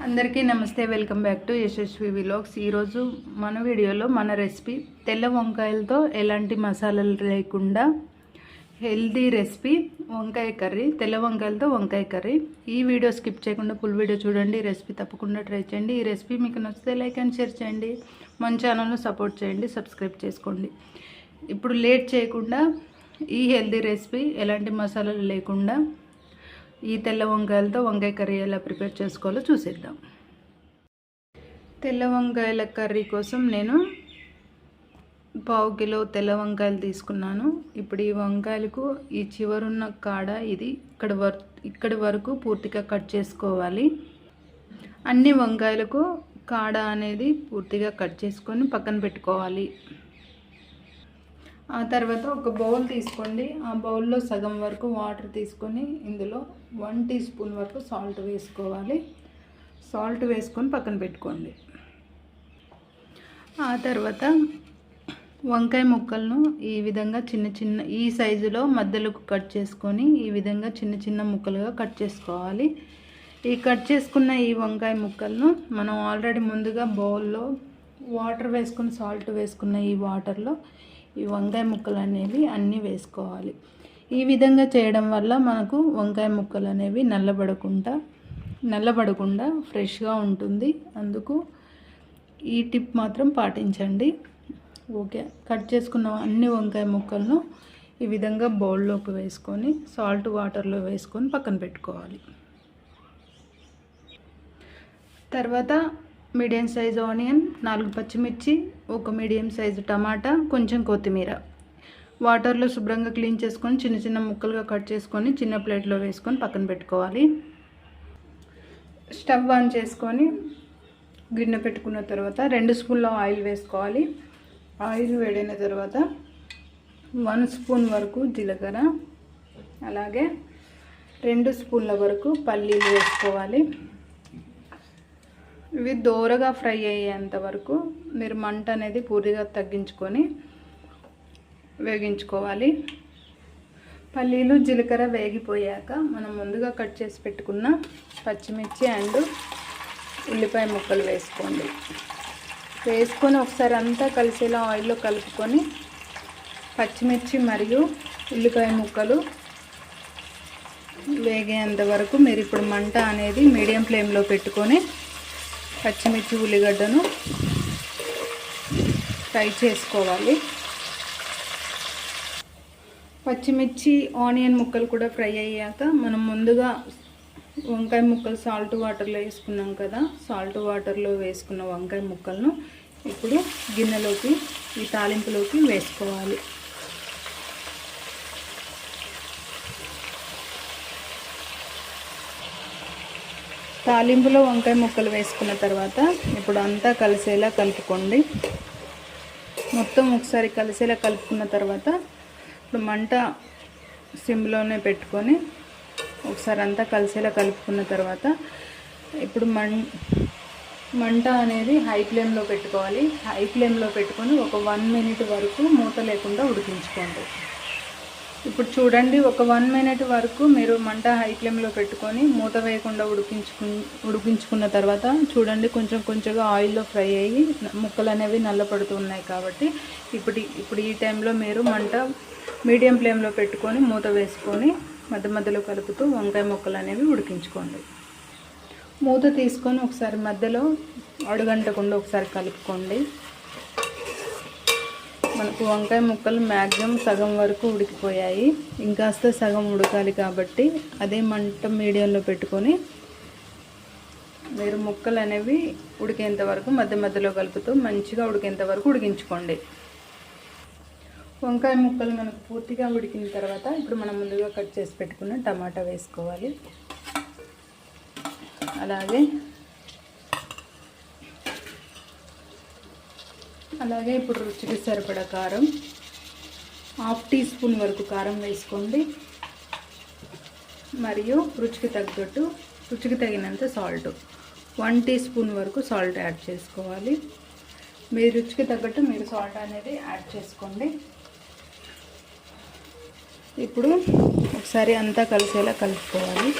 అందరికీ నమస్తే, welcome back to Yashasvi vlogs. ఈరోజు మన వీడియోలో మన రెసిపీ తెల్ల వంకాయలతో ఎలాంటి మసాలాలు లేకుండా హెల్దీ రెసిపీ వంకాయ కర్రీ, తెల్ల వంకాయలతో వంకాయ కర్రీ. ఈ వీడియో స్కిప్ చేయకుండా ఫుల్ వీడియో చూడండి. రెసిపీ తప్పకుండా ట్రై చేయండి. ఈ రెసిపీ మీకు నచ్చితే లైక్ అండ్ షేర్ చేయండి. మన ఛానల్ను సపోర్ట్ చేయండి, సబ్స్క్రైబ్ చేసుకోండి. ఇప్పుడు లేట్ చేయకుండా ఈ హెల్దీ రెసిపీ ఎలాంటి మసాలాలు లేకుండా ఈ తెల్ల వంకాయలతో వంకాయ కర్రీ ఎలా ప్రిపేర్ చేసుకోవాలో చూసేద్దాం. తెల్ల వంకాయల కర్రీ కోసం నేను 1/2 కిలో తెల్ల వంకాయలు తీసుకున్నాను. ఇప్పుడు ఈ వంకాయలకు ఈ చివరున్న కాడ ఇది ఇక్కడి వరకు పూర్తిగా కట్ చేసుకోవాలి. అన్ని వంకాయలకు కాడ అనేది పూర్తిగా కట్ చేసుకొని పక్కన పెట్టుకోవాలి. ఆ తర్వాత ఒక బౌల్ తీసుకోండి. ఆ బౌల్లో సగం వరకు వాటర్ తీసుకొని ఇందులో 1 టీ స్పూన్ వరకు సాల్ట్ వేసుకోవాలి. సాల్ట్ వేసుకొని పక్కన పెట్టుకోండి. ఆ తర్వాత వంకాయ ముక్కలను ఈ విధంగా చిన్న ఈ సైజులో మధ్యలోకి కట్ చేసుకొని ఈ విధంగా చిన్న ముక్కలుగా కట్ చేసుకోవాలి. ఈ కట్ చేసుకున్న ఈ వంకాయ ముక్కలను మనం ఆల్రెడీ ముందుగా బౌల్లో వాటర్ వేసుకొని సాల్ట్ వేసుకున్న ఈ వాటర్లో ఈ వంకాయ ముక్కలు అనేవి అన్నీ వేసుకోవాలి. ఈ విధంగా చేయడం వల్ల మనకు వంకాయ ముక్కలు అనేవి నల్లబడకుండా ఫ్రెష్గా ఉంటుంది. అందుకు ఈ టిప్ మాత్రం పాటించండి. ఓకే, కట్ చేసుకున్న అన్ని వంకాయ ముక్కలను ఈ విధంగా బౌల్లోకి వేసుకొని సాల్ట్ వాటర్లో వేసుకొని పక్కన పెట్టుకోవాలి. తర్వాత మీడియం సైజు ఆనియన్, 4 పచ్చిమిర్చి, 1 మీడియం సైజు టమాటా, కొంచెం కొత్తిమీర వాటర్లో శుభ్రంగా క్లీన్ చేసుకొని చిన్న ముక్కలుగా కట్ చేసుకొని చిన్న ప్లేట్లో వేసుకొని పక్కన పెట్టుకోవాలి. స్టవ్ ఆన్ చేసుకొని గిన్నె పెట్టుకున్న తర్వాత 2 స్పూన్ల ఆయిల్ వేసుకోవాలి. ఆయిల్ వేడైన తర్వాత 1 స్పూన్ వరకు జీలకర్ర, అలాగే 2 స్పూన్ల వరకు పల్లీలు వేసుకోవాలి. ఇవి దోరగా ఫ్రై అయ్యేంత వరకు మీరు మంట అనేది పూర్తిగా తగ్గించుకొని వేగించుకోవాలి. పల్లీలు జీలకర్ర వేగిపోయాక మనం ముందుగా కట్ చేసి పెట్టుకున్న పచ్చిమిర్చి అండ్ ఉల్లిపాయ ముక్కలు వేసుకోండి. వేసుకొని ఒకసారి అంతా కలిసేలా ఆయిల్లో కలుపుకొని పచ్చిమిర్చి మరియు ఉల్లిపాయ ముక్కలు వేగేంత వరకు మీరు ఇప్పుడు మంట అనేది మీడియం ఫ్లేమ్లో పెట్టుకొని పచ్చిమిర్చి ఉల్లిగడ్డను ఫ్రై చేసుకోవాలి. పచ్చిమిర్చి ఆనియన్ ముక్కలు కూడా ఫ్రై అయ్యాక మనం ముందుగా వంకాయ ముక్కలు సాల్ట్ వాటర్లో వేసుకున్నాం కదా, సాల్ట్ వాటర్లో వేసుకున్న వంకాయ ముక్కలను ఇప్పుడు గిన్నెలోకి ఈ తాలింపులోకి వేసుకోవాలి. తాలింపులో వంకాయ ముక్కలు వేసుకున్న తర్వాత ఇప్పుడు అంతా కలిసేలా కలుపుకోండి. మొత్తం ఒకసారి కలిసేలా కలుపుకున్న తర్వాత ఇప్పుడు మంట సిమ్లోనే పెట్టుకొని ఒకసారి అంతా కలిసేలా కలుపుకున్న తర్వాత ఇప్పుడు మంట అనేది హై ఫ్లేమ్లో పెట్టుకోవాలి. హై ఫ్లేమ్లో పెట్టుకొని ఒక 1 మినిట్ వరకు మూత లేకుండా ఉడికించుకోండి. ఇప్పుడు చూడండి, ఒక 1 మినిట్ వరకు మీరు మంట హై ఫ్లేమ్లో పెట్టుకొని మూత వేయకుండా ఉడికించుకున్న తర్వాత చూడండి, కొంచెంగా ఆయిల్లో ఫ్రై అయ్యి ముక్కలు అనేవి నల్లపడుతున్నాయి. కాబట్టి ఇప్పుడు ఈ టైంలో మీరు మంట మీడియం ఫ్లేమ్లో పెట్టుకొని మూత వేసుకొని మధ్యలో కలుపుతూ వంకాయ ముక్కలు అనేవి ఉడికించుకోండి. మూత తీసుకొని ఒకసారి మధ్యలో అడుగంటకుండా ఒకసారి కలుపుకోండి. మనకు వంకాయ ముక్కలు మ్యాక్సిమం సగం వరకు ఉడికిపోయాయి. ఇంకాస్త సగం ఉడకాలి కాబట్టి అదే మంట మీడియంలో పెట్టుకొని మీరు ముక్కలు అనేవి ఉడికేంత వరకు మధ్యలో కలుపుతూ మంచిగా ఉడికేంత వరకు ఉడికించుకోండి. వంకాయ ముక్కలు మనకు పూర్తిగా ఉడికిన తర్వాత ఇప్పుడు మనం ముందుగా కట్ చేసి పెట్టుకున్న టమాటా వేసుకోవాలి. అలాగే ఇప్పుడు రుచికి సరిపడా కారం, 1/2 టీ స్పూన్ వరకు కారం వేసుకోండి. మరియు రుచికి తగినంత సాల్ట్, 1 టీ స్పూన్ వరకు సాల్ట్ యాడ్ చేసుకోవాలి. మీ రుచికి తగ్గట్టు మీరు సాల్ట్ అనేది యాడ్ చేసుకోండి. ఇప్పుడు ఒకసారి అంతా కలిసేలా కలుపుకోవాలి.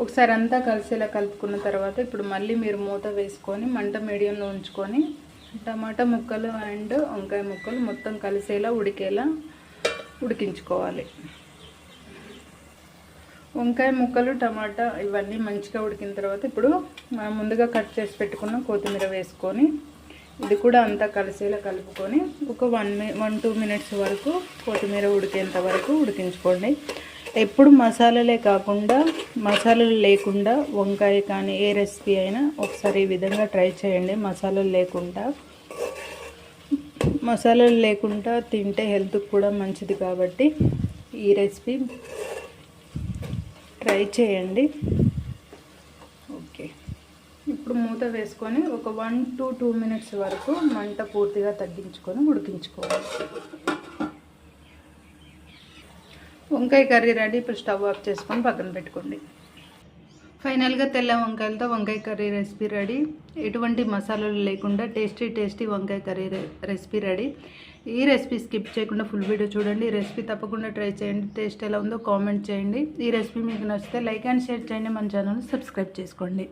ఒకసారి అంతా కలిసేలా కలుపుకున్న తర్వాత ఇప్పుడు మళ్ళీ మీరు మూత వేసుకొని మంట మీడియంలో ఉంచుకొని టమాటా ముక్కలు అండ్ వంకాయ ముక్కలు మొత్తం కలిసేలా ఉడికేలా ఉడికించుకోవాలి. వంకాయ ముక్కలు టమాటా ఇవన్నీ మంచిగా ఉడికిన తర్వాత ఇప్పుడు మనం ముందుగా కట్ చేసి పెట్టుకున్న కొత్తిమీర వేసుకొని ఇది కూడా అంతా కలిసేలా కలుపుకొని ఒక 1-2 మినిట్స్ వరకు కొత్తిమీర ఉడికేంత వరకు ఉడికించుకోండి. ఎప్పుడు మసాలాలే కాకుండా మసాలాలు లేకుండా వంకాయ కానీ ఏ రెసిపీ అయినా ఒకసారి ఈ విధంగా ట్రై చేయండి. మసాలాలు లేకుండా తింటే హెల్త్కి కూడా మంచిది కాబట్టి ఈ రెసిపీ ట్రై చేయండి. ఓకే, ఇప్పుడు మూత వేసుకొని ఒక 1-2 మినిట్స్ వరకు మంట పూర్తిగా తగ్గించుకొని ఉడికించుకోవాలి. వంకాయ కర్రీ రెడీ. ఇప్పుడు స్టవ్ ఆఫ్ చేసుకొని పక్కన పెట్టుకోండి. ఫైనల్గా తెల్ల వంకాయలతో వంకాయ కర్రీ రెసిపీ రెడీ. ఎటువంటి మసాలాలు లేకుండా టేస్టీ వంకాయ కర్రీ రెసిపీ రెడీ. ఈ రెసిపీ స్కిప్ చేయకుండా ఫుల్ వీడియో చూడండి. ఈ రెసిపీ తప్పకుండా ట్రై చేయండి. టేస్ట్ ఎలా ఉందో కామెంట్ చేయండి. ఈ రెసిపీ మీకు నచ్చితే లైక్ అండ్ షేర్ చేయండి. మన ఛానల్ని సబ్స్క్రైబ్ చేసుకోండి.